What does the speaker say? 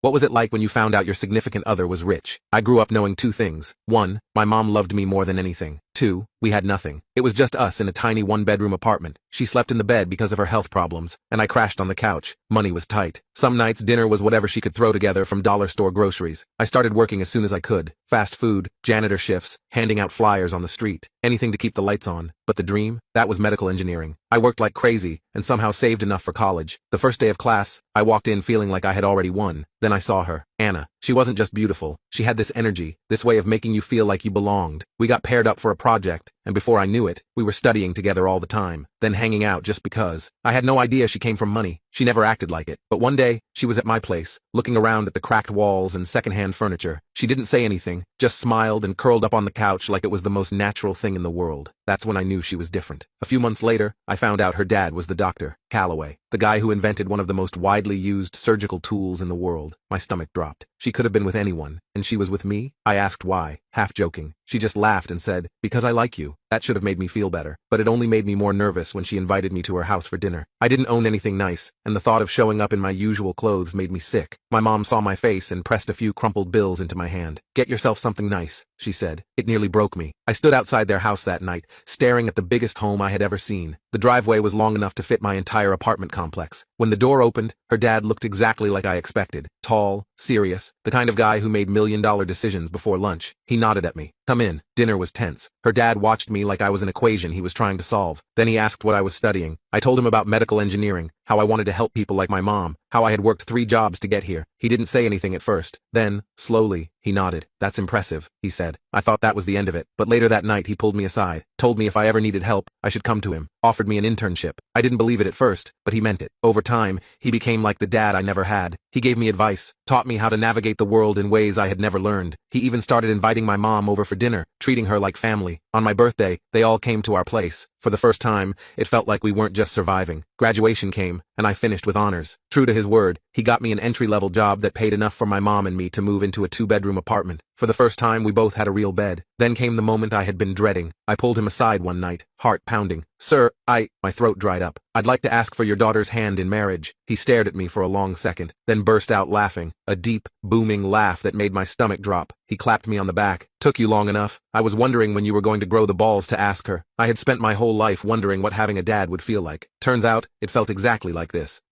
What was it like when you found out your significant other was rich? I grew up knowing two things. 1, my mom loved me more than anything. 2, we had nothing. It was just us in a tiny one-bedroom apartment. She slept in the bed because of her health problems, and I crashed on the couch. Money was tight. Some nights dinner was whatever she could throw together from dollar store groceries. I started working as soon as I could. Fast food, janitor shifts, handing out flyers on the street. Anything to keep the lights on. But the dream? That was medical engineering. I worked like crazy, and somehow saved enough for college. The first day of class, I walked in feeling like I had already won. Then I saw her, Anna. She wasn't just beautiful. She had this energy, this way of making you feel like you belonged. We got paired up for a project, and before I knew it, we were studying together all the time, then hanging out just because. I had no idea she came from money. She never acted like it. But one day, she was at my place, looking around at the cracked walls and secondhand furniture. She didn't say anything, just smiled and curled up on the couch like it was the most natural thing in the world. That's when I knew she was different. A few months later, I found out her dad was the doctor, Calloway, the guy who invented one of the most widely used surgical tools in the world. My stomach dropped. She could have been with anyone, and she was with me? I asked why, half joking. She just laughed and said, "Because I like you." That should have made me feel better, but it only made me more nervous when she invited me to her house for dinner. I didn't own anything nice, and the thought of showing up in my usual clothes made me sick. My mom saw my face and pressed a few crumpled bills into my hand. "Get yourself something nice," she said. It nearly broke me. I stood outside their house that night, staring at the biggest home I had ever seen. The driveway was long enough to fit my entire apartment complex. When the door opened, her dad looked exactly like I expected. Tall, serious, the kind of guy who made million-dollar decisions before lunch. He nodded at me. "Come in." Dinner was tense. Her dad watched me like I was an equation he was trying to solve. Then he asked what I was studying. I told him about medical engineering, how I wanted to help people like my mom, how I had worked 3 jobs to get here. He didn't say anything at first. Then, slowly, he nodded. "That's impressive," he said. I thought that was the end of it, but later that night he pulled me aside, told me if I ever needed help, I should come to him, offered me an internship. I didn't believe it at first, but he meant it. Over time, he became like the dad I never had. He gave me advice, taught me how to navigate the world in ways I had never learned. He even started inviting my mom over for dinner, treating her like family. On my birthday, they all came to our place. For the first time, it felt like we weren't just surviving. Graduation came, and I finished with honors. True to his word, he got me an entry-level job that paid enough for my mom and me to move into a 2-bedroom apartment. For the first time, we both had a real bed. Then came the moment I had been dreading. I pulled him aside one night, heart pounding. "Sir, my throat dried up. I'd like to ask for your daughter's hand in marriage." He stared at me for a long second, then burst out laughing, a deep, booming laugh that made my stomach drop. He clapped me on the back. "Took you long enough. I was wondering when you were going to grow the balls to ask her." I had spent my whole life wondering what having a dad would feel like. Turns out, it felt exactly like this.